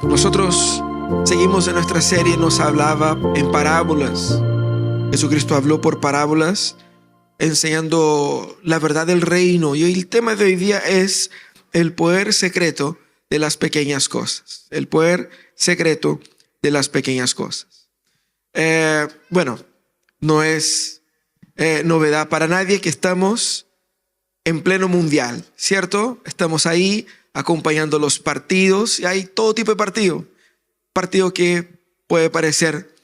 Nosotros seguimos en nuestra serie, nos hablaba en parábolas. Jesucristo habló por parábolas, enseñando la verdad del reino. Y el tema de hoy día es el poder secreto de las pequeñas cosas. El poder secreto de las pequeñas cosas. Bueno, no es novedad para nadie que estamos en pleno mundial, ¿cierto? Estamos ahí acompañando los partidos y hay todo tipo de partido. Partido que puede parecer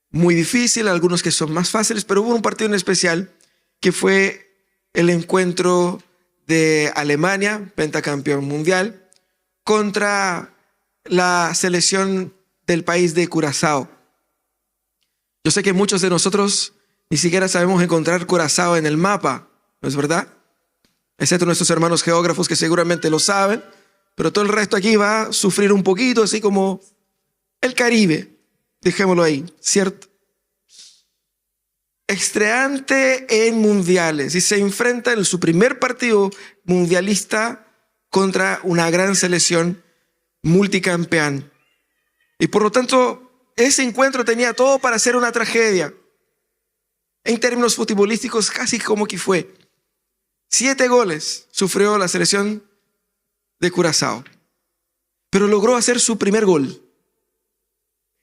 muy difícil, algunos que son más fáciles, pero hubo un partido en especial que fue el encuentro de Alemania, pentacampeón mundial, contra la selección del país de Curazao. Yo sé que muchos de nosotros ni siquiera sabemos encontrar Curazao en el mapa, ¿no es verdad? Excepto nuestros hermanos geógrafos que seguramente lo saben, pero todo el resto aquí va a sufrir un poquito, así como el Caribe, dejémoslo ahí, ¿cierto? Estreante en mundiales y se enfrenta en su primer partido mundialista contra una gran selección multicampeón. Y por lo tanto, ese encuentro tenía todo para ser una tragedia. En términos futbolísticos, casi como que fue. 7 goles sufrió la selección de Curazao, pero logró hacer su primer gol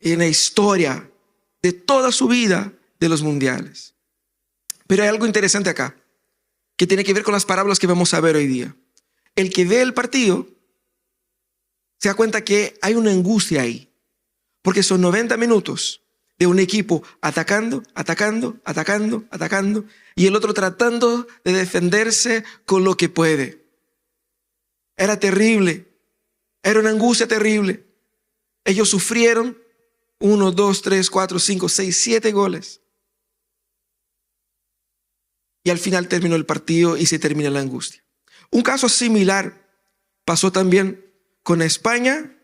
en la historia de toda su vida de los mundiales. Pero hay algo interesante acá, que tiene que ver con las parábolas que vamos a ver hoy día. El que ve el partido se da cuenta que hay una angustia ahí, porque son 90 minutos de un equipo atacando, y el otro tratando de defenderse con lo que puede. Era terrible, era una angustia terrible. Ellos sufrieron 1, 2, 3, 4, 5, 6, 7 goles. Y al final terminó el partido y se termina la angustia. Un caso similar pasó también con España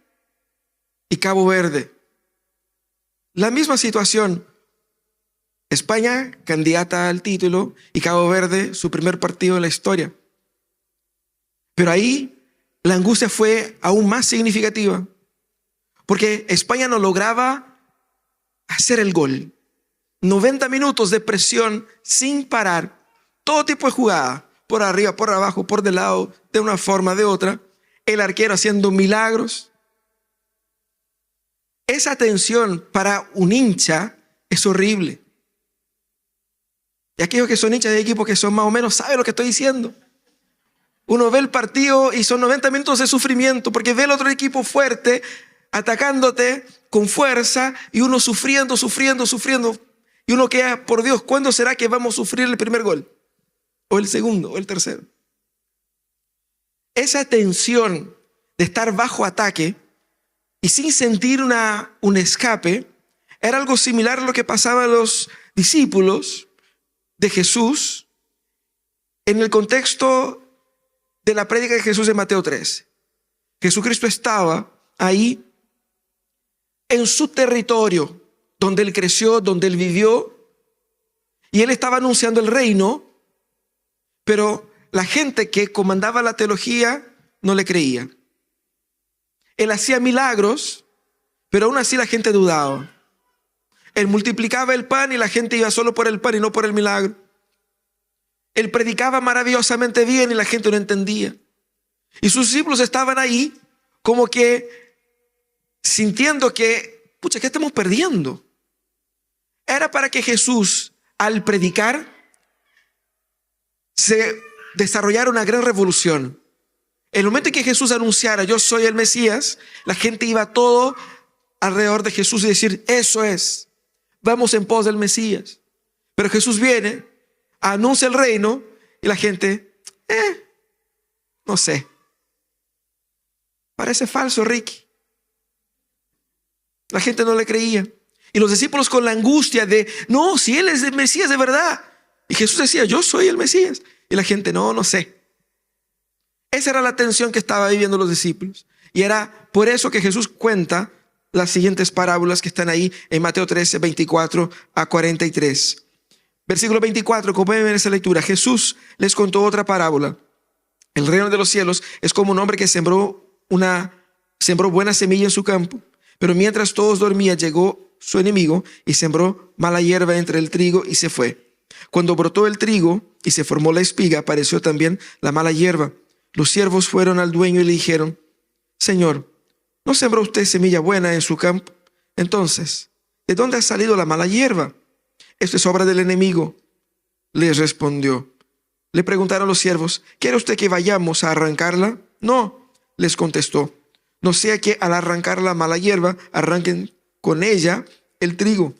y Cabo Verde. La misma situación. España, candidata al título, y Cabo Verde, su primer partido en la historia. Pero ahí la angustia fue aún más significativa, porque España no lograba hacer el gol. 90 minutos de presión sin parar, todo tipo de jugada, por arriba, por abajo, por de lado, de una forma, de otra. El arquero haciendo milagros. Esa tensión para un hincha es horrible. Y aquellos que son hinchas de equipos que son más o menos saben lo que estoy diciendo. Uno ve el partido y son 90 minutos de sufrimiento porque ve el otro equipo fuerte atacándote con fuerza y uno sufriendo. Y uno queda, por Dios, ¿cuándo será que vamos a sufrir el primer gol? O el segundo, o el tercero. Esa tensión de estar bajo ataque y sin sentir un escape era algo similar a lo que pasaba a los discípulos de Jesús en el contexto de la prédica de Jesús en Mateo 13. Jesucristo estaba ahí en su territorio, donde él creció, donde él vivió, y él estaba anunciando el reino, pero la gente que comandaba la teología no le creía. Él hacía milagros, pero aún así la gente dudaba. Él multiplicaba el pan y la gente iba solo por el pan y no por el milagro. Él predicaba maravillosamente bien y la gente no entendía. Y sus discípulos estaban ahí como que sintiendo que, ¿qué estamos perdiendo? Era para que Jesús, al predicar, se desarrollara una gran revolución. En el momento en que Jesús anunciara, yo soy el Mesías, la gente iba todo alrededor de Jesús y decir, eso es. Vamos en pos del Mesías. Pero Jesús viene, anuncia el reino y la gente, no sé. Parece falso, Ricky. La gente no le creía. Y los discípulos con la angustia de, no, si él es el Mesías de verdad. Y Jesús decía, yo soy el Mesías. Y la gente, no sé. Esa era la tensión que estaban viviendo los discípulos. Y era por eso que Jesús cuenta las siguientes parábolas que están ahí en Mateo 13, 24 a 43. Versículo 24, como pueden ver en esa lectura, Jesús les contó otra parábola. El reino de los cielos es como un hombre que sembró una sembró buena semilla en su campo, pero mientras todos dormían llegó su enemigo y sembró mala hierba entre el trigo y se fue. Cuando brotó el trigo y se formó la espiga, apareció también la mala hierba. Los siervos fueron al dueño y le dijeron: Señor, ¿no sembró usted semilla buena en su campo? Entonces, ¿de dónde ha salido la mala hierba? Esto es obra del enemigo, les respondió. Le preguntaron los siervos: ¿quiere usted que vayamos a arrancarla? No, les contestó. No sea que al arrancar la mala hierba, arranquen con ella el trigo.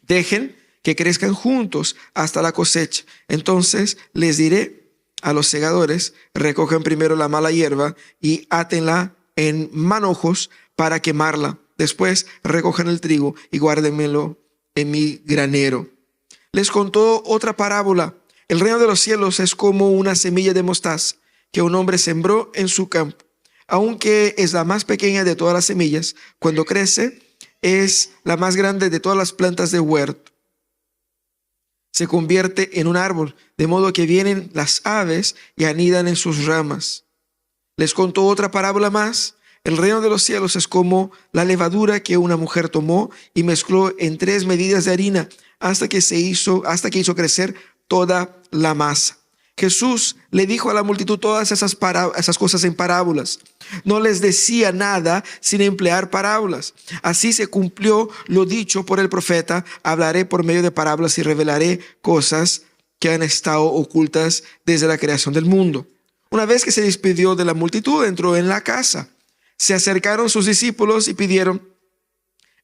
Dejen que crezcan juntos hasta la cosecha. Entonces les diré a los segadores: recojan primero la mala hierba y átenla en manojos para quemarla. Después recojan el trigo y guárdenmelo en mi granero. Les contó otra parábola. El reino de los cielos es como una semilla de mostaza que un hombre sembró en su campo. Aunque es la más pequeña de todas las semillas, cuando crece es la más grande de todas las plantas de huerto. Se convierte en un árbol, de modo que vienen las aves y anidan en sus ramas. Les contó otra parábola más. El reino de los cielos es como la levadura que una mujer tomó y mezcló en 3 medidas de harina hasta que hizo crecer toda la masa. Jesús le dijo a la multitud todas esas cosas en parábolas. No les decía nada sin emplear parábolas. Así se cumplió lo dicho por el profeta: hablaré por medio de parábolas y revelaré cosas que han estado ocultas desde la creación del mundo. Una vez que se despidió de la multitud, entró en la casa. Se acercaron sus discípulos y pidieron: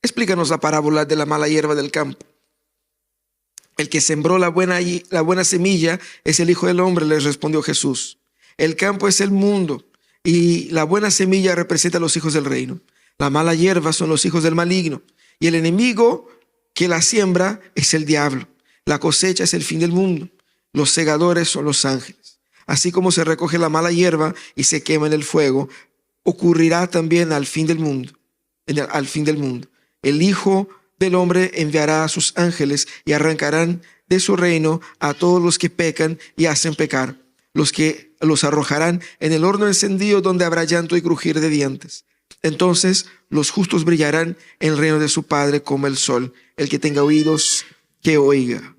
explícanos la parábola de la mala hierba del campo. El que sembró la buena semilla es el Hijo del Hombre, les respondió Jesús. El campo es el mundo y la buena semilla representa a los hijos del reino. La mala hierba son los hijos del maligno y el enemigo que la siembra es el diablo. La cosecha es el fin del mundo. Los segadores son los ángeles. Así como se recoge la mala hierba y se quema en el fuego, ocurrirá también al fin del mundo. El Hijo del Hombre enviará a sus ángeles y arrancarán de su reino a todos los que pecan y hacen pecar. Los arrojarán en el horno encendido, donde habrá llanto y crujir de dientes. Entonces los justos brillarán en el reino de su Padre como el sol. El que tenga oídos, que oiga.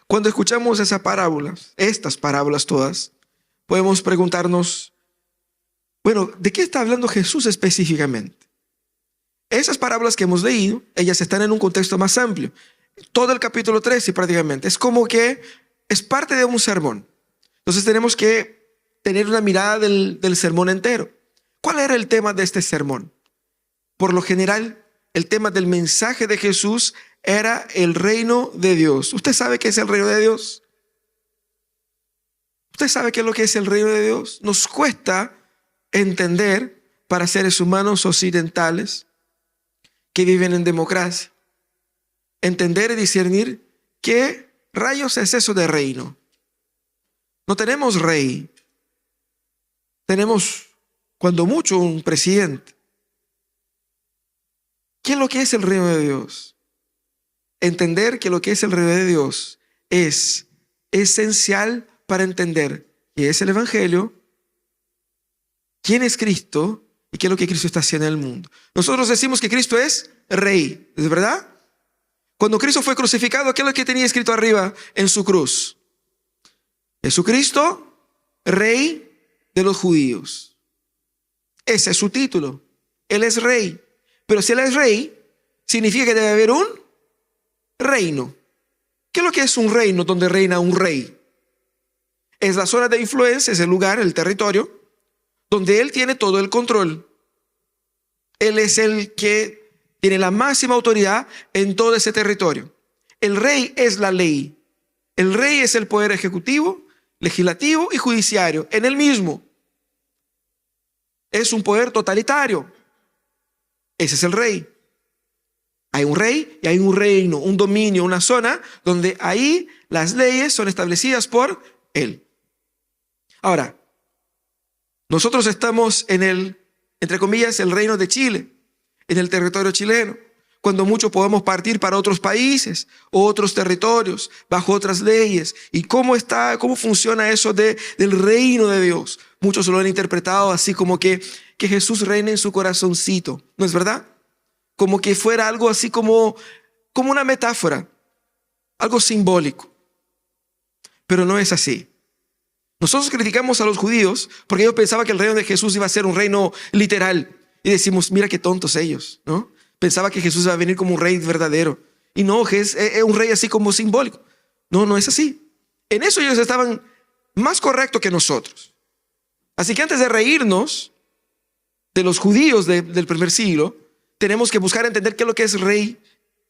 Cuando escuchamos estas parábolas todas, podemos preguntarnos: bueno, ¿de qué está hablando Jesús específicamente? Esas parábolas que hemos leído, ellas están en un contexto más amplio. Todo el capítulo 13 prácticamente es como que es parte de un sermón. Entonces tenemos que tener una mirada del sermón entero. ¿Cuál era el tema de este sermón? Por lo general, el tema del mensaje de Jesús era el reino de Dios. ¿Usted sabe qué es el reino de Dios? ¿Usted sabe qué es lo que es el reino de Dios? Nos cuesta entender, para seres humanos occidentales que viven en democracia, entender y discernir qué rayos es eso de reino. No tenemos rey. Tenemos, cuando mucho, un presidente. ¿Qué es lo que es el reino de Dios? Entender que lo que es el reino de Dios es esencial para entender qué es el Evangelio, quién es Cristo y qué es lo que Cristo está haciendo en el mundo. Nosotros decimos que Cristo es rey, ¿es verdad? Cuando Cristo fue crucificado, ¿qué es lo que tenía escrito arriba en su cruz? Jesucristo, rey de los judíos. Ese es su título. Él es rey. Pero si Él es rey, significa que debe haber un reino. ¿Qué es lo que es un reino donde reina un rey? Es la zona de influencia, es el lugar, el territorio, donde Él tiene todo el control. Él es el que tiene la máxima autoridad en todo ese territorio. El rey es la ley. El rey es el poder ejecutivo, legislativo y judiciario en él mismo. Es un poder totalitario. Ese es el rey. Hay un rey y hay un reino, un dominio, una zona donde ahí las leyes son establecidas por él. Ahora, nosotros estamos en entre comillas, el reino de Chile, en el territorio chileno. cuando mucho podemos partir para otros países o otros territorios, bajo otras leyes. ¿Y cómo funciona eso del reino de Dios? Muchos lo han interpretado así como que Jesús reina en su corazoncito, ¿no es verdad? Como que fuera algo así como una metáfora, algo simbólico. Pero no es así. Nosotros criticamos a los judíos porque ellos pensaban que el reino de Jesús iba a ser un reino literal. Y decimos, mira qué tontos ellos, ¿no? Pensaba que Jesús iba a venir como un rey verdadero. Y no, es un rey así como simbólico. No, no es así. En eso ellos estaban más correctos que nosotros. Así que antes de reírnos de los judíos del primer siglo, tenemos que buscar entender qué es lo que es rey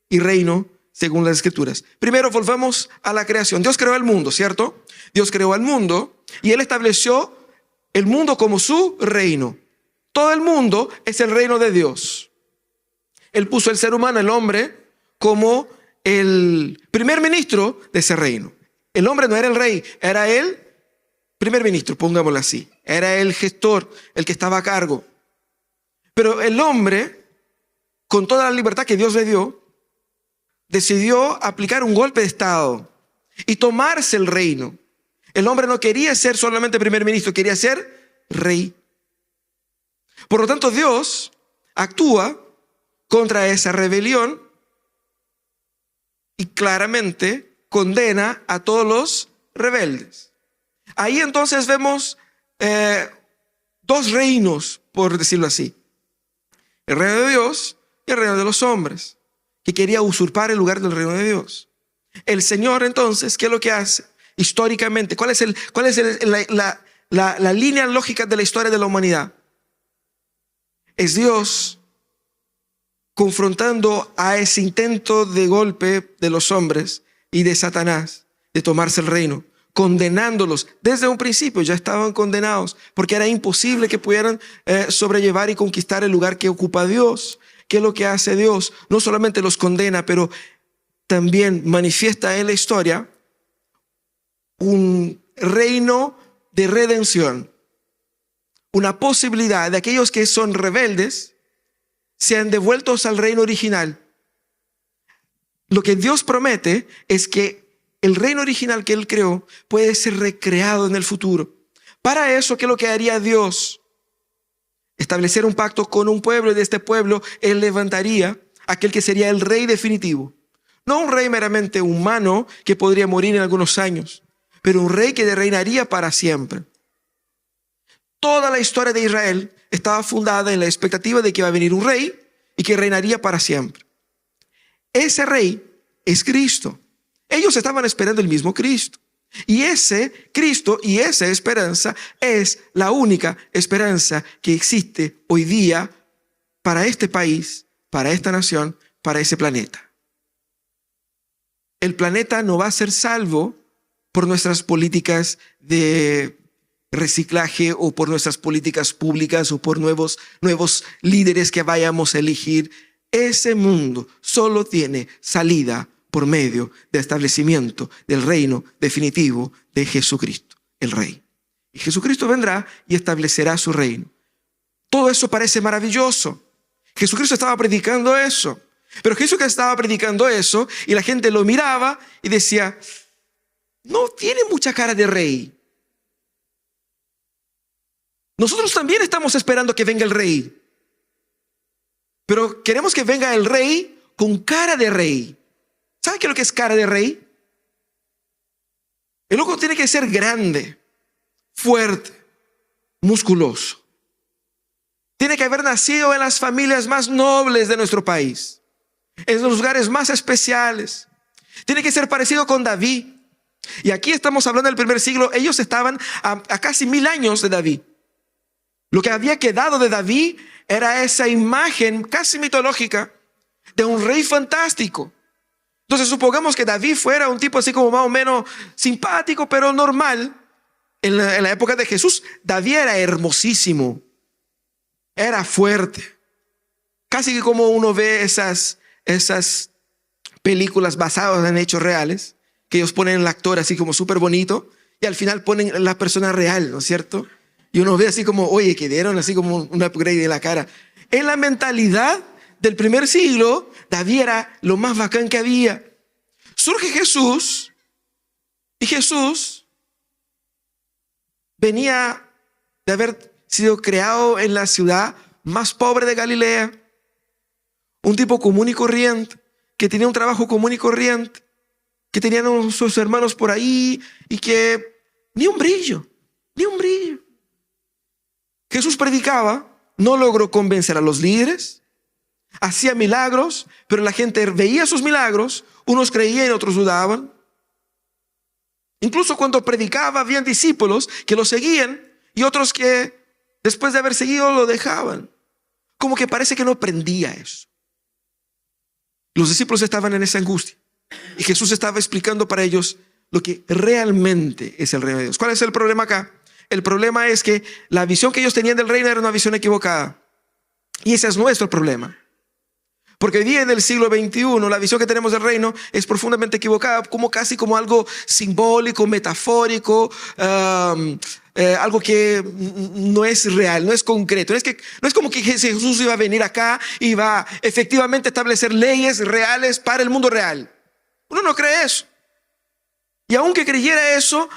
y reino según las Escrituras. Primero volvamos a la creación. Dios creó el mundo, ¿cierto? Dios creó el mundo y Él estableció el mundo como su reino. Todo el mundo es el reino de Dios. Él puso el ser humano, el hombre, como el primer ministro de ese reino. El hombre no era el rey, era el primer ministro, pongámoslo así. Era el gestor, el que estaba a cargo. Pero el hombre, con toda la libertad que Dios le dio, decidió aplicar un golpe de estado y tomarse el reino. El hombre no quería ser solamente primer ministro, quería ser rey. Por lo tanto, Dios actúa contra esa rebelión y claramente condena a todos los rebeldes. Ahí entonces vemos dos reinos, por decirlo así. El reino de Dios y el reino de los hombres, que quería usurpar el lugar del reino de Dios. El Señor entonces, ¿qué es lo que hace? Históricamente, ¿cuál es la línea lógica de la historia de la humanidad? Es Dios confrontando a ese intento de golpe de los hombres y de Satanás de tomarse el reino, condenándolos. Desde un principio ya estaban condenados porque era imposible que pudieran sobrellevar y conquistar el lugar que ocupa Dios. ¿Qué es lo que hace Dios? No solamente los condena, pero también manifiesta en la historia un reino de redención. Una posibilidad de aquellos que son rebeldes sean devueltos al reino original. Lo que Dios promete es que el reino original que Él creó puede ser recreado en el futuro. Para eso, ¿qué es lo que haría Dios? Establecer un pacto con un pueblo, y de este pueblo Él levantaría aquel que sería el rey definitivo. No un rey meramente humano que podría morir en algunos años, pero un rey que reinaría para siempre. Toda la historia de Israel estaba fundada en la expectativa de que iba a venir un rey y que reinaría para siempre. Ese rey es Cristo. Ellos estaban esperando el mismo Cristo. Y ese Cristo y esa esperanza es la única esperanza que existe hoy día para este país, para esta nación, para ese planeta. El planeta no va a ser salvo por nuestras políticas de reciclaje o por nuestras políticas públicas o por nuevos líderes que vayamos a elegir. Ese mundo solo tiene salida por medio del establecimiento del reino definitivo de Jesucristo, el Rey. Y Jesucristo vendrá y establecerá su reino. Todo eso parece maravilloso. Jesucristo estaba predicando eso. Pero Jesús estaba predicando eso y la gente lo miraba y decía, no tiene mucha cara de rey. Nosotros también estamos esperando que venga el rey. Pero queremos que venga el rey con cara de rey. ¿Sabe qué es lo que es cara de rey? El loco tiene que ser grande, fuerte, musculoso. Tiene que haber nacido en las familias más nobles de nuestro país, en los lugares más especiales. Tiene que ser parecido con David. Y aquí estamos hablando del primer siglo. Ellos estaban a casi 1000 años de David. Lo que había quedado de David era esa imagen casi mitológica de un rey fantástico. Entonces supongamos que David fuera un tipo así como más o menos simpático, pero normal. En la época de Jesús, David era hermosísimo. Era fuerte. Casi que como uno ve esas películas basadas en hechos reales, que ellos ponen el actor así como súper bonito y al final ponen la persona real, ¿no es cierto? Y uno ve así como, oye, que dieron así como un upgrade de la cara. En la mentalidad del primer siglo, David era lo más bacán que había. Surge Jesús, y Jesús venía de haber sido creado en la ciudad más pobre de Galilea, un tipo común y corriente, que tenía un trabajo común y corriente, que tenían sus hermanos por ahí y que ni un brillo. Jesús predicaba, no logró convencer a los líderes, hacía milagros, pero la gente veía sus milagros, unos creían y otros dudaban. Incluso cuando predicaba, habían discípulos que lo seguían y otros que después de haber seguido lo dejaban. Como que parece que no prendía eso. Los discípulos estaban en esa angustia y Jesús estaba explicando para ellos lo que realmente es el reino de Dios. ¿Cuál es el problema acá? El problema es que la visión que ellos tenían del reino era una visión equivocada. Y ese es nuestro problema. Porque hoy día en el siglo XXI la visión que tenemos del reino es profundamente equivocada, casi como algo simbólico, metafórico, algo que no es real, no es concreto. No es como que Jesús iba a venir acá y va efectivamente a establecer leyes reales para el mundo real. Uno no cree eso. Y aunque creyera eso,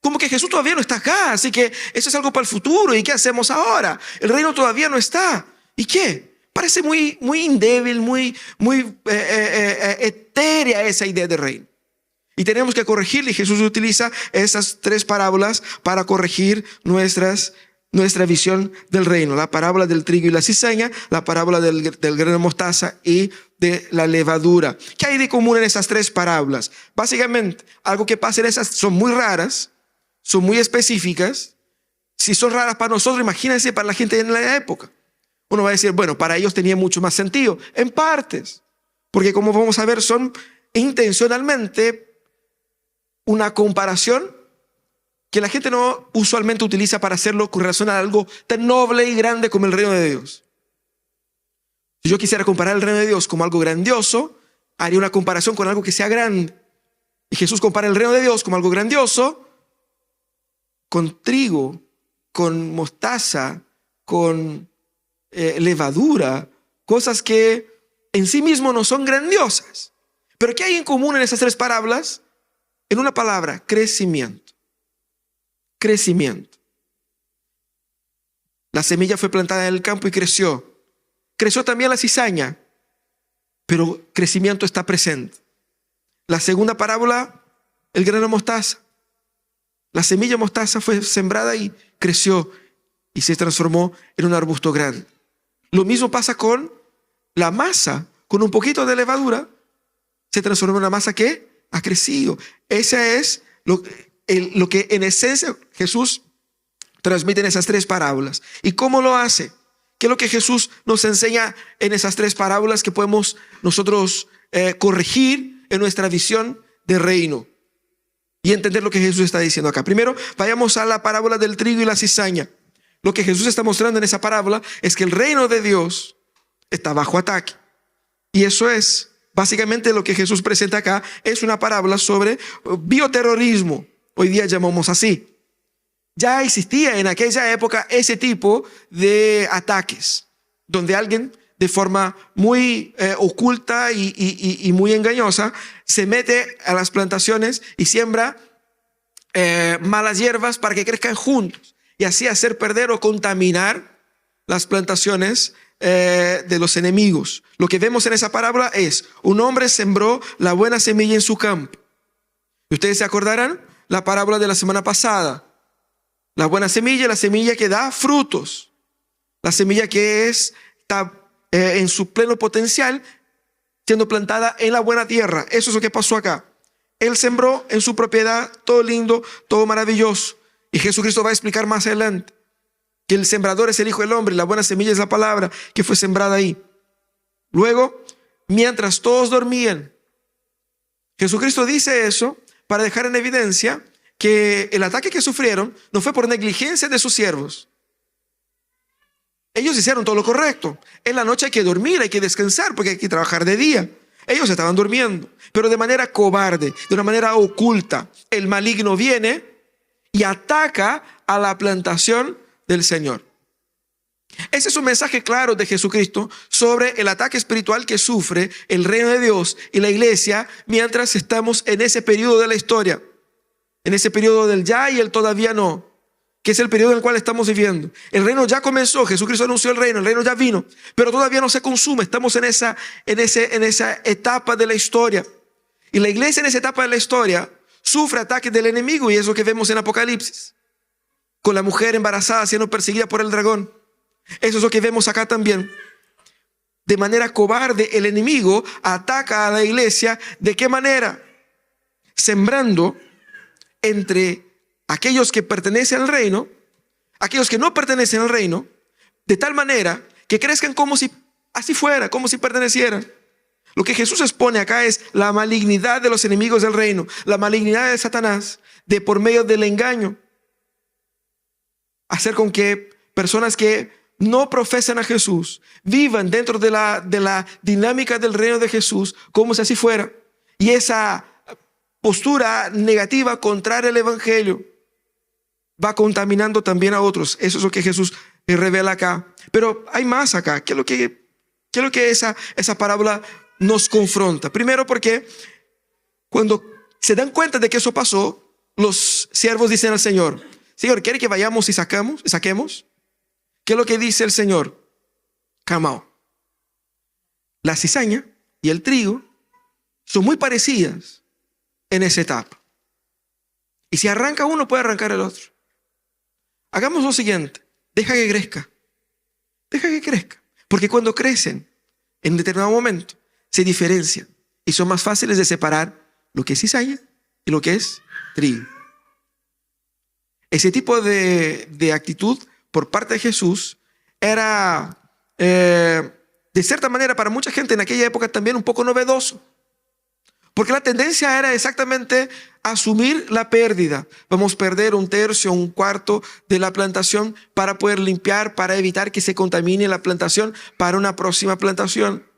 como que Jesús todavía no está acá, así que eso es algo para el futuro. ¿Y qué hacemos ahora? El reino todavía no está. ¿Y qué? Parece muy indébil, muy etérea esa idea de reino. Y tenemos que corregirle. Y Jesús utiliza esas 3 parábolas para corregir nuestra visión del reino. La parábola del trigo y la cizaña, la parábola del grano de mostaza y de la levadura. ¿Qué hay de común en esas 3 parábolas? Básicamente, algo que pasa en esas son muy raras, son muy específicas. Si son raras para nosotros, imagínense para la gente en la época. Uno va a decir, bueno, para ellos tenía mucho más sentido, en partes, porque como vamos a ver, son intencionalmente una comparación que la gente no usualmente utiliza para hacerlo con relación a algo tan noble y grande como el reino de Dios. Si yo quisiera comparar el reino de Dios como algo grandioso, haría una comparación con algo que sea grande. Y Jesús compara el reino de Dios como algo grandioso con trigo, con mostaza, con levadura, cosas que en sí mismo no son grandiosas. Pero ¿qué hay en común en esas 3 parábolas? En una palabra, crecimiento. Crecimiento. La semilla fue plantada en el campo y creció. Creció también la cizaña, pero crecimiento está presente. La segunda parábola, el grano de mostaza. La semilla de mostaza fue sembrada y creció y se transformó en un arbusto grande. Lo mismo pasa con la masa, con un poquito de levadura, se transformó en una masa que ha crecido. Esa es lo que en esencia Jesús transmite en esas 3 parábolas. ¿Y cómo lo hace? ¿Qué es lo que Jesús nos enseña en esas 3 parábolas que podemos nosotros corregir en nuestra visión de reino? Y entender lo que Jesús está diciendo acá. Primero, vayamos a la parábola del trigo y la cizaña. Lo que Jesús está mostrando en esa parábola es que el reino de Dios está bajo ataque. Y eso es básicamente lo que Jesús presenta acá. Es una parábola sobre bioterrorismo. Hoy día llamamos así. Ya existía en aquella época ese tipo de ataques, donde alguien de forma muy oculta y muy engañosa se mete a las plantaciones y siembra malas hierbas para que crezcan juntos. Y así hacer perder o contaminar las plantaciones de los enemigos. Lo que vemos en esa parábola es: un hombre sembró la buena semilla en su campo. Y ustedes se acordarán la parábola de la semana pasada. La buena semilla, la semilla que da frutos. La semilla que está en su pleno potencial, siendo plantada en la buena tierra. Eso es lo que pasó acá. Él sembró en su propiedad, todo lindo, todo maravilloso. Y Jesucristo va a explicar más adelante que el sembrador es el Hijo del Hombre y la buena semilla es la palabra que fue sembrada ahí. Luego, mientras todos dormían, Jesucristo dice eso para dejar en evidencia que el ataque que sufrieron no fue por negligencia de sus siervos. Ellos hicieron todo lo correcto. En la noche hay que dormir, hay que descansar, porque hay que trabajar de día. Ellos estaban durmiendo, pero de manera cobarde, de una manera oculta. El maligno viene y ataca a la plantación del Señor. Ese es un mensaje claro de Jesucristo sobre el ataque espiritual que sufre el reino de Dios y la iglesia mientras estamos en ese periodo de la historia, en ese periodo del ya y el todavía no, que es el periodo en el cual estamos viviendo. El reino ya comenzó, Jesucristo anunció el reino ya vino, pero todavía no se consume. Estamos en esa etapa de la historia. Y la iglesia en esa etapa de la historia sufre ataques del enemigo, y es lo que vemos en Apocalipsis, con la mujer embarazada siendo perseguida por el dragón. Eso es lo que vemos acá también. De manera cobarde, el enemigo ataca a la iglesia. ¿De qué manera? Sembrando entre aquellos que pertenecen al reino, aquellos que no pertenecen al reino, de tal manera que crezcan como si así fuera, como si pertenecieran. Lo que Jesús expone acá es la malignidad de los enemigos del reino, la malignidad de Satanás, de por medio del engaño, hacer con que personas que no profesan a Jesús vivan dentro de la dinámica del reino de Jesús como si así fuera. Y esa postura negativa, contraria al evangelio, va contaminando también a otros. Eso es lo que Jesús revela acá. Pero hay más acá. ¿Qué es lo que esa parábola nos confronta? Primero, porque cuando se dan cuenta de que eso pasó, los siervos dicen al Señor: Señor, ¿quiere que vayamos y saquemos? ¿Qué es lo que dice el Señor? Calmao. La cizaña y el trigo son muy parecidas en esa etapa. Y si arranca uno, puede arrancar el otro. Hagamos lo siguiente: deja que crezca. Deja que crezca. Porque cuando crecen, en un determinado momento, se diferencian y son más fáciles de separar lo que es cizaña y lo que es trigo. Ese tipo de actitud por parte de Jesús era, de cierta manera, para mucha gente en aquella época también un poco novedoso. Porque la tendencia era exactamente asumir la pérdida. Vamos a perder un tercio, un cuarto de la plantación para poder limpiar, para evitar que se contamine la plantación para una próxima plantación.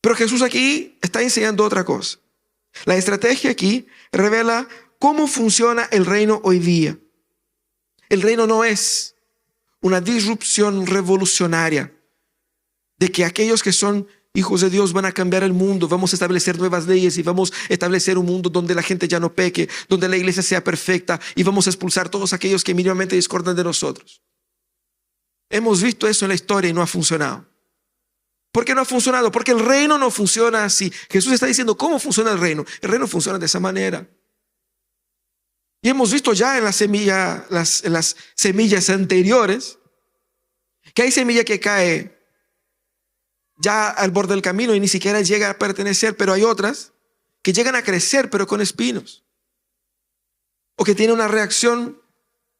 Pero Jesús aquí está enseñando otra cosa. La estrategia aquí revela cómo funciona el reino hoy día. El reino no es una disrupción revolucionaria de que aquellos que son hijos de Dios van a cambiar el mundo, vamos a establecer nuevas leyes y vamos a establecer un mundo donde la gente ya no peque, donde la iglesia sea perfecta y vamos a expulsar todos aquellos que mínimamente discordan de nosotros. Hemos visto eso en la historia y no ha funcionado. ¿Por qué no ha funcionado? Porque el reino no funciona así. Jesús está diciendo cómo funciona el reino. El reino funciona de esa manera. Y hemos visto ya en las semillas anteriores que hay semilla que cae ya al borde del camino y ni siquiera llega a pertenecer, pero hay otras que llegan a crecer pero con espinos, o que tienen una reacción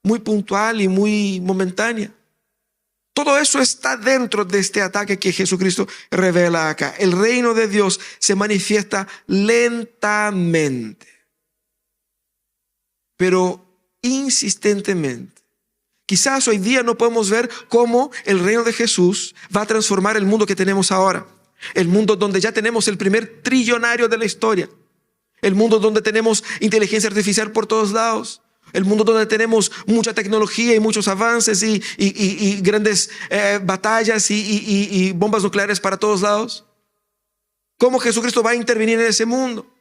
muy puntual y muy momentánea. Todo eso está dentro de este ataque que Jesucristo revela acá. El reino de Dios se manifiesta lentamente, pero insistentemente. Quizás hoy día no podemos ver cómo el reino de Jesús va a transformar el mundo que tenemos ahora. El mundo donde ya tenemos el primer trillonario de la historia. El mundo donde tenemos inteligencia artificial por todos lados. El mundo donde tenemos mucha tecnología y muchos avances y grandes batallas y bombas nucleares para todos lados. ¿Cómo Jesucristo va a intervenir en ese mundo?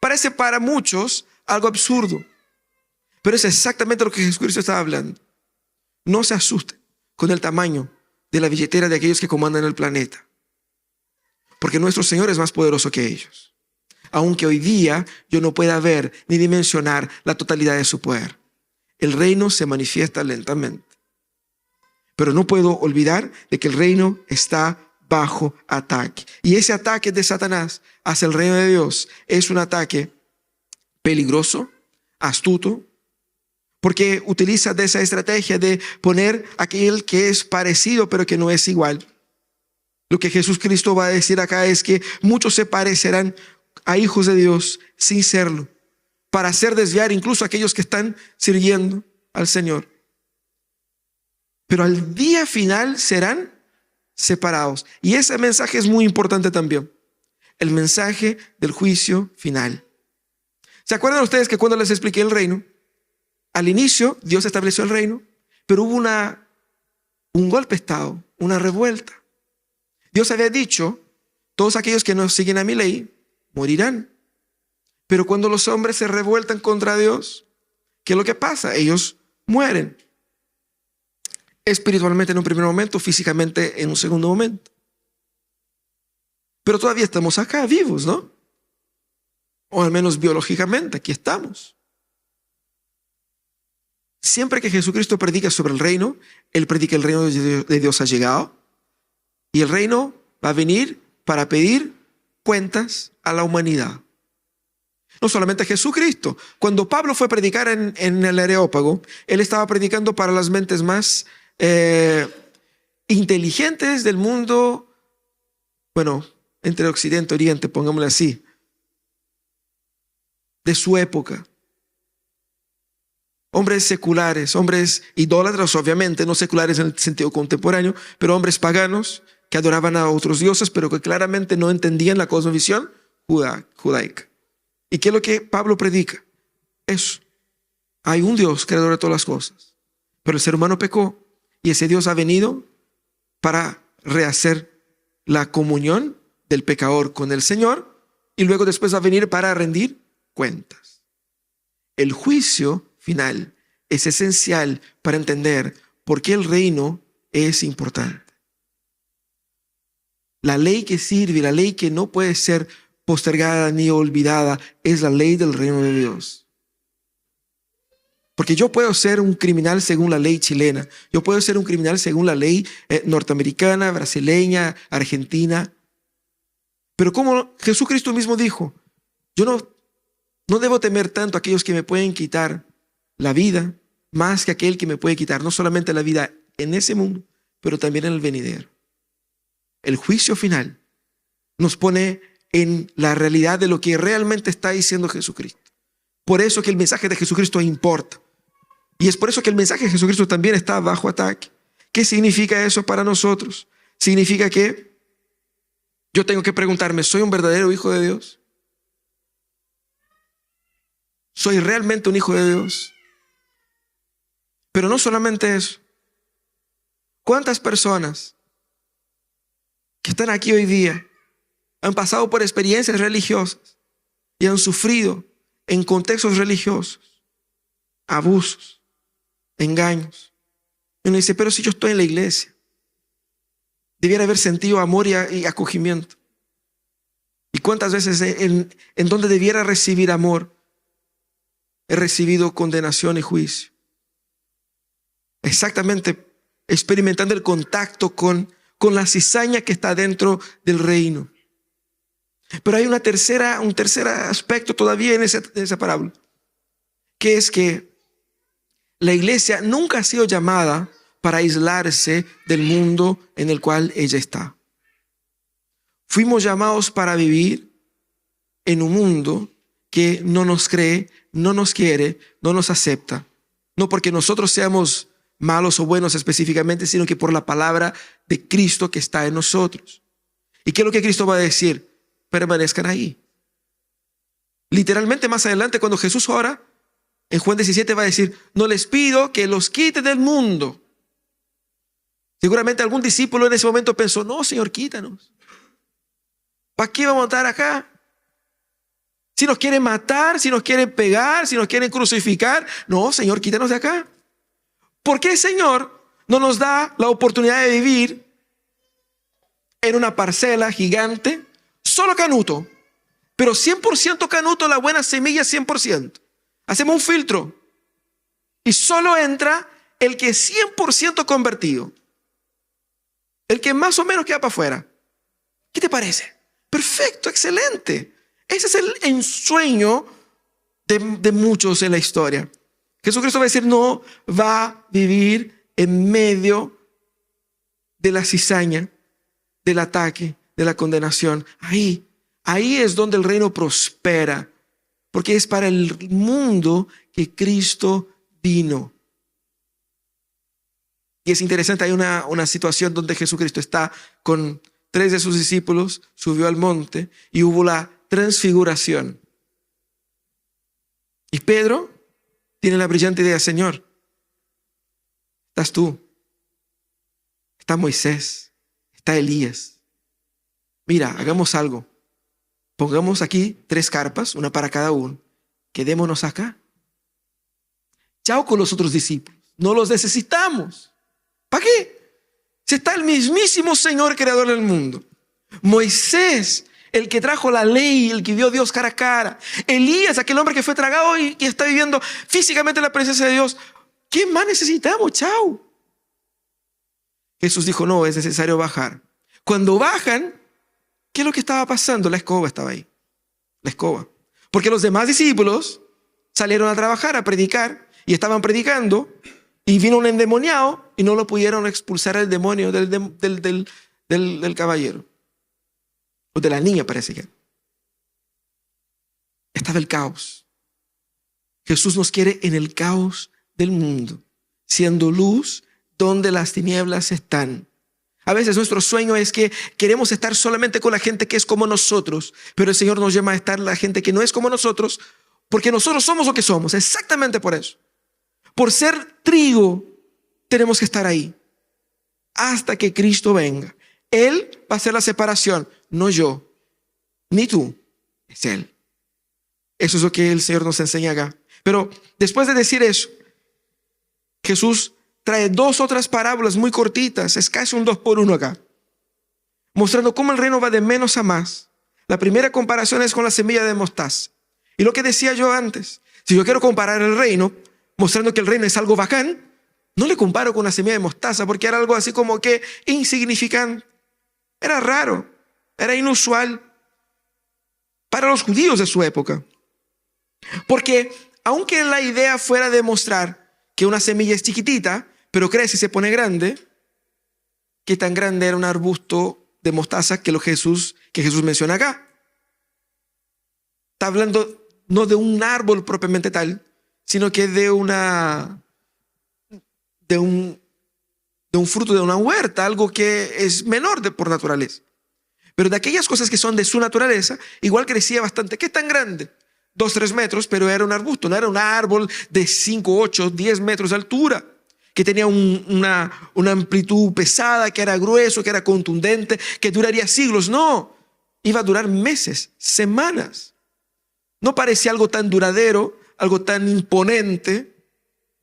Parece para muchos algo absurdo, pero es exactamente lo que Jesucristo estaba hablando. No se asusten con el tamaño de la billetera de aquellos que comandan el planeta, porque nuestro Señor es más poderoso que ellos. Aunque hoy día yo no pueda ver ni dimensionar la totalidad de su poder, el reino se manifiesta lentamente. Pero no puedo olvidar de que el reino está bajo ataque. Y ese ataque de Satanás hacia el reino de Dios es un ataque peligroso, astuto, porque utiliza de esa estrategia de poner aquel que es parecido pero que no es igual. Lo que Jesucristo va a decir acá es que muchos se parecerán a hijos de Dios sin serlo, para hacer desviar incluso a aquellos que están sirviendo al Señor. Pero al día final serán separados. Y ese mensaje es muy importante también. El mensaje del juicio final. ¿Se acuerdan ustedes que cuando les expliqué el reino, al inicio Dios estableció el reino, pero hubo una un golpe de Estado, una revuelta. Dios había dicho, todos aquellos que no siguen a mi ley morirán. Pero cuando los hombres se revueltan contra Dios, ¿qué es lo que pasa? Ellos mueren. Espiritualmente en un primer momento, físicamente en un segundo momento. Pero todavía estamos acá vivos, ¿no? O al menos biológicamente, aquí estamos. Siempre que Jesucristo predica sobre el reino, Él predica el reino de Dios ha llegado. Y el reino va a venir para pedir cuentas a la humanidad. No solamente a Jesucristo. Cuando Pablo fue a predicar en el Areópago, él estaba predicando para las mentes más inteligentes del mundo, bueno, entre Occidente y Oriente, pongámoslo así, de su época. Hombres seculares, hombres idólatras, obviamente, no seculares en el sentido contemporáneo, pero hombres paganos que adoraban a otros dioses, pero que claramente no entendían la cosmovisión judaica. ¿Y qué es lo que Pablo predica? Eso. Hay un Dios creador de todas las cosas, pero el ser humano pecó y ese Dios ha venido para rehacer la comunión del pecador con el Señor y luego después va a venir para rendir cuentas. El juicio final es esencial para entender por qué el reino es importante. La ley que sirve, la ley que no puede ser postergada ni olvidada, es la ley del reino de Dios. Porque yo puedo ser un criminal según la ley chilena, yo puedo ser un criminal según la ley norteamericana, brasileña, argentina. Pero como Jesucristo mismo dijo, yo no debo temer tanto a aquellos que me pueden quitar la vida, más que aquel que me puede quitar no solamente la vida en ese mundo, pero también en el venidero. El juicio final nos pone en la realidad de lo que realmente está diciendo Jesucristo. Por eso que el mensaje de Jesucristo importa. Y es por eso que el mensaje de Jesucristo también está bajo ataque. ¿Qué significa eso para nosotros? Significa que yo tengo que preguntarme, ¿soy un verdadero hijo de Dios? ¿Soy realmente un hijo de Dios? Pero no solamente eso. ¿Cuántas personas que están aquí hoy día han pasado por experiencias religiosas y han sufrido en contextos religiosos abusos, engaños? Y uno dice, pero si yo estoy en la iglesia, debiera haber sentido amor y acogimiento. ¿Y cuántas veces en donde debiera recibir amor he recibido condenación y juicio? Exactamente experimentando el contacto con la cizaña que está dentro del reino. Pero hay un tercer aspecto todavía en esa parábola, que es que la iglesia nunca ha sido llamada para aislarse del mundo en el cual ella está. Fuimos llamados para vivir en un mundo que no nos cree, no nos quiere, no nos acepta. No porque nosotros seamos malos o buenos específicamente, sino que por la palabra de Cristo que está en nosotros. ¿Y qué es lo que Cristo va a decir? Permanezcan ahí. Literalmente más adelante, cuando Jesús ora, en Juan 17 va a decir, no les pido que los quite del mundo. Seguramente algún discípulo en ese momento pensó, no, Señor, quítanos. ¿Para qué vamos a estar acá? Si nos quieren matar, si nos quieren pegar, si nos quieren crucificar, no, Señor, quítanos de acá. ¿Por qué, Señor, no nos da la oportunidad de vivir en una parcela gigante, solo canuto, pero 100% canuto, la buena semilla 100%? Hacemos un filtro y solo entra el que es 100% convertido, el que más o menos queda para afuera. ¿Qué te parece? Perfecto, excelente. Ese es el ensueño de muchos en la historia. Jesucristo va a decir, no va a vivir en medio de la cizaña, del ataque, de la condenación. Ahí es donde el reino prospera, porque es para el mundo que Cristo vino. Y es interesante, hay una situación donde Jesucristo está con 3 de sus discípulos, subió al monte y hubo la transfiguración. Y Pedro tiene la brillante idea, Señor, estás tú. está Moisés, está Elías. Mira, hagamos algo. Pongamos aquí 3 carpas, una para cada uno. Quedémonos acá. Chao con los otros discípulos. No los necesitamos. ¿Para qué? Si está el mismísimo Señor creador del mundo. Moisés, el que trajo la ley, el que vio a Dios cara a cara. Elías, aquel hombre que fue tragado y está viviendo físicamente la presencia de Dios. ¿Qué más necesitamos? Chao. Jesús dijo, no, es necesario bajar. Cuando bajan, ¿qué es lo que estaba pasando? La escoba estaba ahí. La escoba. Porque los demás discípulos salieron a trabajar, a predicar, y estaban predicando, y vino un endemoniado, y no lo pudieron expulsar el demonio del caballero. O de la niña, parece que. Estaba el caos. Jesús nos quiere en el caos del mundo, siendo luz donde las tinieblas están. A veces nuestro sueño es que queremos estar solamente con la gente que es como nosotros, pero el Señor nos llama a estar la gente que no es como nosotros, porque nosotros somos lo que somos, exactamente por eso. Por ser trigo, tenemos que estar ahí hasta que Cristo venga. Él va a hacer la separación, no yo, ni tú, es Él. Eso es lo que el Señor nos enseña acá. Pero después de decir eso, Jesús trae 2 otras parábolas muy cortitas, es casi un 2 por 1 acá, mostrando cómo el reino va de menos a más. La primera comparación es con la semilla de mostaza. Y lo que decía yo antes, si yo quiero comparar el reino, mostrando que el reino es algo bacán, no le comparo con una semilla de mostaza, porque era algo así como que insignificante. Era raro, era inusual para los judíos de su época. Porque aunque la idea fuera de mostrar que una semilla es chiquitita, pero crece y se pone grande, ¿qué tan grande era un arbusto de mostaza que Jesús menciona acá? Está hablando no de un árbol propiamente tal, sino que de un fruto de una huerta, algo que es menor por naturaleza. Pero de aquellas cosas que son de su naturaleza, igual crecía bastante. ¿Qué tan grande? 2, 3 metros, pero era un arbusto, no era un árbol de 5, 8, 10 metros de altura, que tenía una amplitud pesada, que era grueso, que era contundente, que duraría siglos. No, iba a durar meses, semanas. No parecía algo tan duradero, algo tan imponente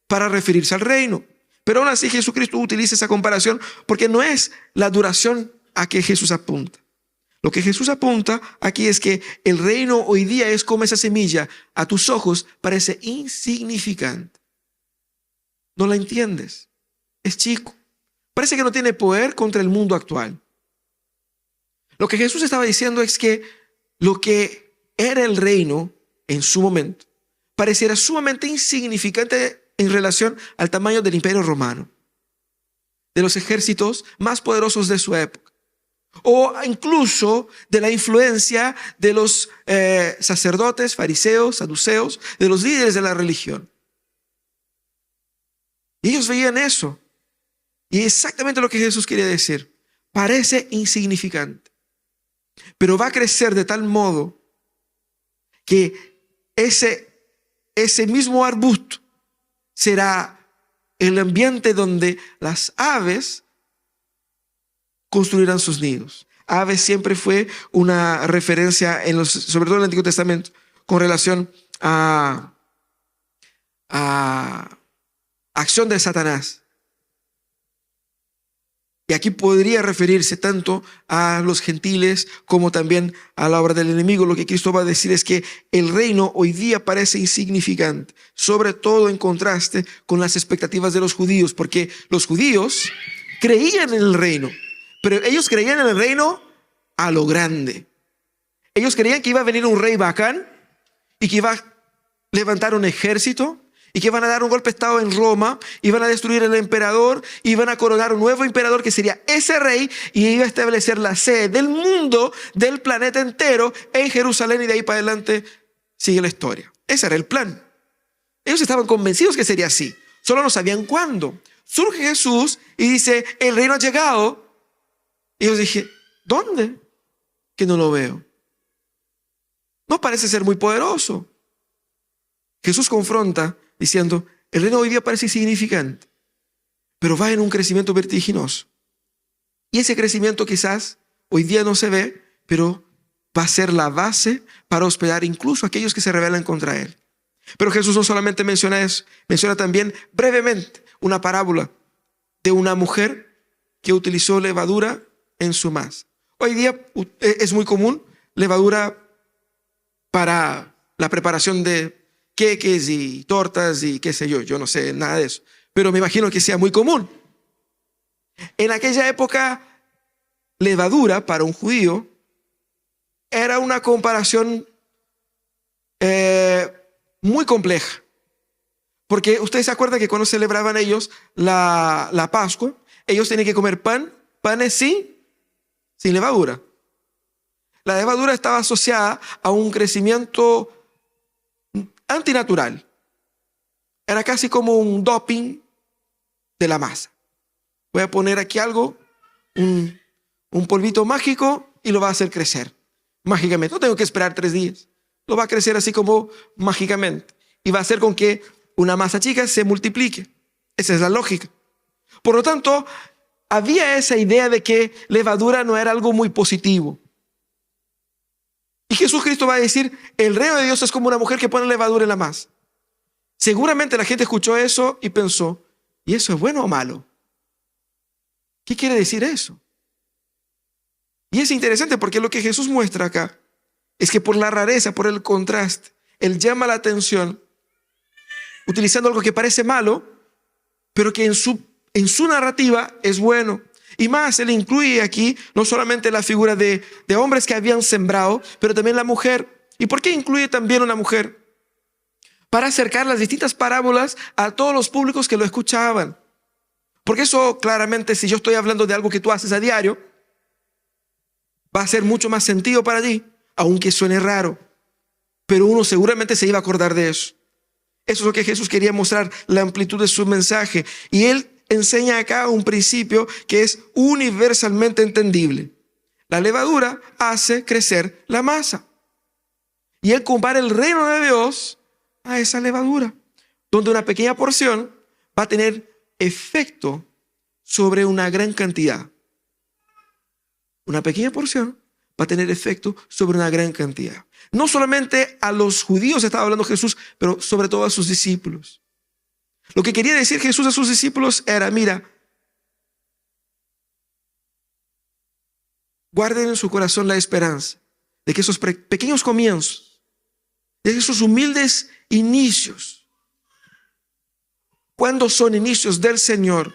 para referirse al reino. Pero aún así Jesucristo utiliza esa comparación porque no es la duración a que Jesús apunta. Lo que Jesús apunta aquí es que el reino hoy día es como esa semilla. A tus ojos parece insignificante. No la entiendes. Es chico. Parece que no tiene poder contra el mundo actual. Lo que Jesús estaba diciendo es que lo que era el reino en su momento pareciera sumamente insignificante en relación al tamaño del Imperio Romano, de los ejércitos más poderosos de su época, o incluso de la influencia de los sacerdotes, fariseos, saduceos, de los líderes de la religión. Y ellos veían eso. Y exactamente lo que Jesús quería decir. Parece insignificante, pero va a crecer de tal modo que ese mismo arbusto será el ambiente donde las aves construirán sus nidos. Aves siempre fue una referencia, sobre todo en el Antiguo Testamento, con relación a acción de Satanás. Y aquí podría referirse tanto a los gentiles como también a la obra del enemigo. Lo que Cristo va a decir es que el reino hoy día parece insignificante, sobre todo en contraste con las expectativas de los judíos, porque los judíos creían en el reino, pero ellos creían en el reino a lo grande. Ellos creían que iba a venir un rey bacán y que iba a levantar un ejército y que iban a dar un golpe de estado en Roma, iban a destruir al emperador, iban a coronar un nuevo emperador que sería ese rey y iba a establecer la sede del mundo, del planeta entero en Jerusalén, y de ahí para adelante sigue la historia. Ese era el plan. Ellos estaban convencidos que sería así, solo no sabían cuándo. Surge Jesús y dice, el reino ha llegado. Y yo dije, ¿dónde? Que no lo veo. No parece ser muy poderoso. Jesús confronta diciendo, el reino hoy día parece insignificante, pero va en un crecimiento vertiginoso. Y ese crecimiento quizás hoy día no se ve, pero va a ser la base para hospedar incluso a aquellos que se rebelan contra Él. Pero Jesús no solamente menciona eso, menciona también brevemente una parábola de una mujer que utilizó levadura en su masa. Hoy día es muy común levadura para la preparación de queques y tortas y qué sé yo. Yo no sé nada de eso, pero me imagino que sea muy común. En aquella época, levadura para un judío era una comparación muy compleja. Porque ustedes se acuerdan que cuando celebraban ellos la Pascua, ellos tenían que comer panes sin levadura. La levadura estaba asociada a un crecimiento antinatural. Era casi como un doping de la masa. Voy a poner aquí algo, un polvito mágico y lo va a hacer crecer mágicamente. No tengo que esperar 3 días. Lo va a crecer así como mágicamente. Y va a hacer con que una masa chica se multiplique. Esa es la lógica. Por lo tanto, había esa idea de que levadura no era algo muy positivo. Y Jesucristo va a decir, el reino de Dios es como una mujer que pone levadura en la masa. Seguramente la gente escuchó eso y pensó, ¿y eso es bueno o malo? ¿Qué quiere decir eso? Y es interesante porque lo que Jesús muestra acá es que por la rareza, por el contraste, Él llama la atención utilizando algo que parece malo, pero que en su narrativa es bueno. Y más, Él incluye aquí no solamente la figura de hombres que habían sembrado, pero también la mujer. ¿Y por qué incluye también una mujer? Para acercar las distintas parábolas a todos los públicos que lo escuchaban. Porque eso claramente, si yo estoy hablando de algo que tú haces a diario, va a hacer mucho más sentido para ti, aunque suene raro. Pero uno seguramente se iba a acordar de eso. Eso es lo que Jesús quería mostrar, la amplitud de su mensaje. Y Él enseña acá un principio que es universalmente entendible. La levadura hace crecer la masa. Y Él compara el reino de Dios a esa levadura, donde una pequeña porción va a tener efecto sobre una gran cantidad. Una pequeña porción va a tener efecto sobre una gran cantidad. No solamente a los judíos estaba hablando Jesús, pero sobre todo a sus discípulos. Lo que quería decir Jesús a sus discípulos era, mira, guarden en su corazón la esperanza de que esos pequeños comienzos, de esos humildes inicios, cuando son inicios del Señor,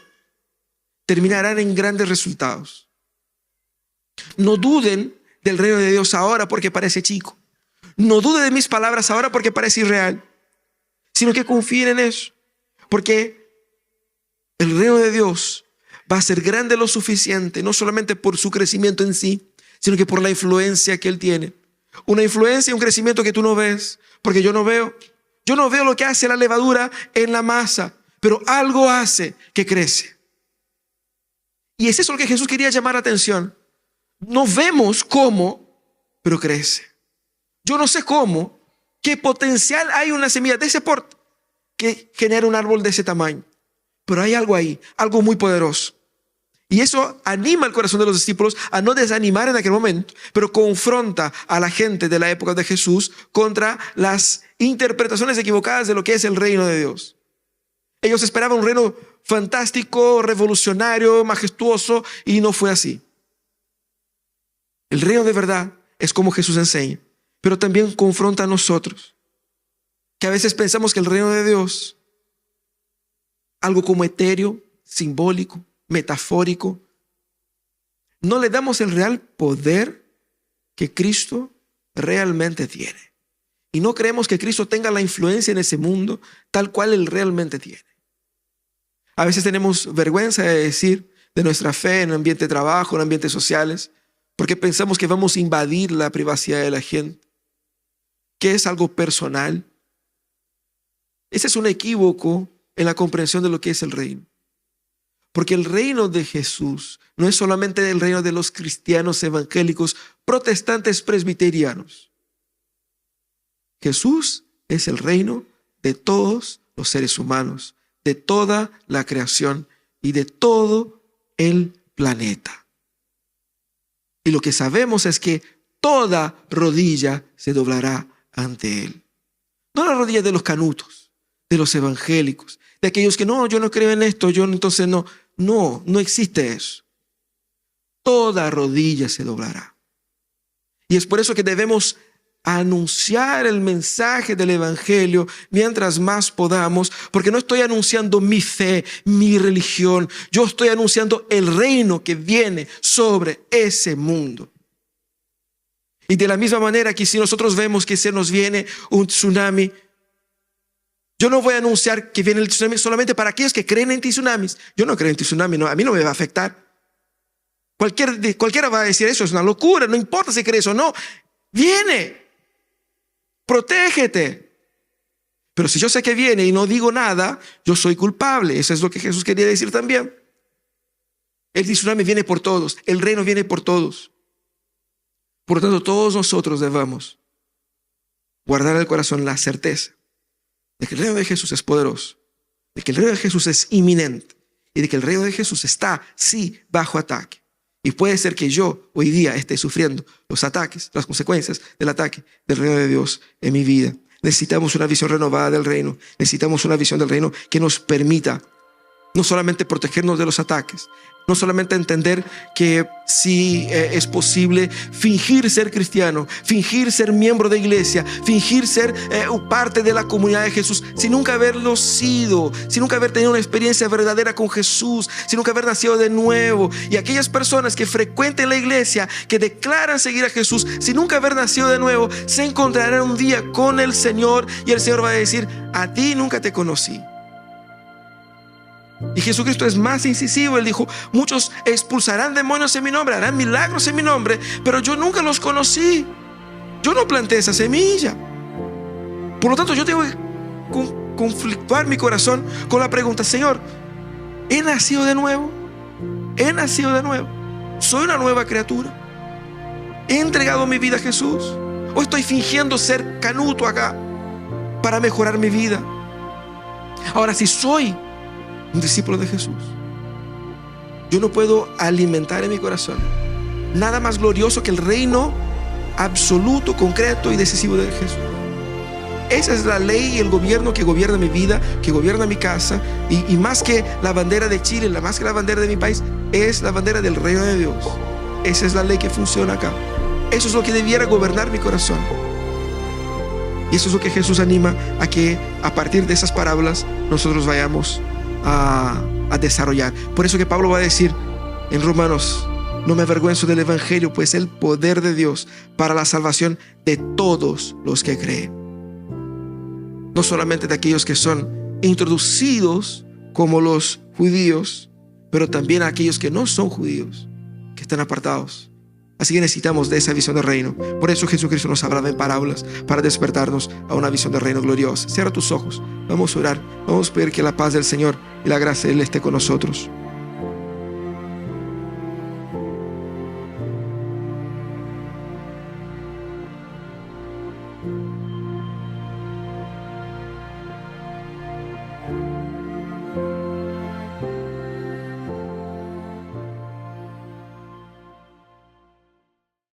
terminarán en grandes resultados. No duden del reino de Dios ahora porque parece chico. No dude de mis palabras ahora porque parece irreal, sino que confíen en eso, porque el reino de Dios va a ser grande lo suficiente, no solamente por su crecimiento en sí, sino que por la influencia que Él tiene. Una influencia y un crecimiento que tú no ves, porque yo no veo. Yo no veo lo que hace la levadura en la masa, pero algo hace que crece. Y es eso lo que Jesús quería llamar la atención. No vemos cómo, pero crece. Yo no sé cómo, qué potencial hay en una semilla de ese porte que genera un árbol de ese tamaño. Pero hay algo ahí, algo muy poderoso. Y eso anima el corazón de los discípulos a no desanimar en aquel momento, pero confronta a la gente de la época de Jesús contra las interpretaciones equivocadas de lo que es el reino de Dios. Ellos esperaban un reino fantástico, revolucionario, majestuoso, y no fue así. El reino de verdad es como Jesús enseña, pero también confronta a nosotros, que a veces pensamos que el reino de Dios, algo como etéreo, simbólico, metafórico, no le damos el real poder que Cristo realmente tiene. Y no creemos que Cristo tenga la influencia en ese mundo tal cual Él realmente tiene. A veces tenemos vergüenza de decir de nuestra fe en el ambiente de trabajo, en ambientes sociales, porque pensamos que vamos a invadir la privacidad de la gente, que es algo personal. Ese es un equívoco en la comprensión de lo que es el reino. Porque el reino de Jesús no es solamente el reino de los cristianos evangélicos, protestantes, presbiterianos. Jesús es el reino de todos los seres humanos, de toda la creación y de todo el planeta. Y lo que sabemos es que toda rodilla se doblará ante Él. No la rodilla de los canutos, de los evangélicos, de aquellos que no, yo no creo en esto, entonces no. No existe eso. Toda rodilla se doblará. Y es por eso que debemos anunciar el mensaje del evangelio mientras más podamos, porque no estoy anunciando mi fe, mi religión, yo estoy anunciando el reino que viene sobre ese mundo. Y de la misma manera que si nosotros vemos que se nos viene un tsunami, yo no voy a anunciar que viene el tsunami solamente para aquellos que creen en tsunamis. Yo no creo en tsunami, no, a mí no me va a afectar. Cualquiera va a decir eso es una locura, no importa si crees o no. Viene, protégete. Pero si yo sé que viene y no digo nada, yo soy culpable. Eso es lo que Jesús quería decir también. El tsunami viene por todos, el reino viene por todos. Por lo tanto, todos nosotros debemos guardar en el corazón la certeza de que el reino de Jesús es poderoso, de que el reino de Jesús es inminente y de que el reino de Jesús está, sí, bajo ataque. Y puede ser que yo hoy día esté sufriendo los ataques, las consecuencias del ataque del reino de Dios en mi vida. Necesitamos una visión renovada del reino. Necesitamos una visión del reino que nos permita no solamente protegernos de los ataques, no solamente entender que sí es posible fingir ser cristiano, fingir ser miembro de iglesia, fingir ser parte de la comunidad de Jesús, sin nunca haberlo sido, sin nunca haber tenido una experiencia verdadera con Jesús, sin nunca haber nacido de nuevo. Y aquellas personas que frecuenten la iglesia, que declaran seguir a Jesús, sin nunca haber nacido de nuevo, se encontrarán un día con el Señor y el Señor va a decir: a ti nunca te conocí. Y Jesucristo es más incisivo. Él dijo: muchos expulsarán demonios en mi nombre, harán milagros en mi nombre, pero yo nunca los conocí. Yo no planté esa semilla. Por lo tanto, yo tengo que conflictuar mi corazón con la pregunta: Señor, ¿he nacido de nuevo? ¿He nacido de nuevo? ¿Soy una nueva criatura? ¿He entregado mi vida a Jesús? ¿O estoy fingiendo ser canuto acá para mejorar mi vida? Ahora, si soy un discípulo de Jesús, yo no puedo alimentar en mi corazón nada más glorioso que el reino absoluto, concreto y decisivo de Jesús. Esa es la ley y el gobierno que gobierna mi vida, que gobierna mi casa, y más que la bandera de Chile, más que la bandera de mi país, es la bandera del reino de Dios. Esa es la ley que funciona acá. Eso es lo que debiera gobernar mi corazón. Y eso es lo que Jesús anima a que a partir de esas parábolas nosotros vayamos a desarrollar. Por eso que Pablo va a decir en Romanos: no me avergüenzo del evangelio, pues el poder de Dios para la salvación de todos los que creen. No solamente de aquellos que son introducidos como los judíos, pero también a aquellos que no son judíos, que están apartados. Así que necesitamos de esa visión del reino. Por eso Jesucristo nos hablaba en parábolas, para despertarnos a una visión del reino gloriosa. Cierra tus ojos, vamos a orar, vamos a pedir que la paz del Señor y la gracia de Él esté con nosotros.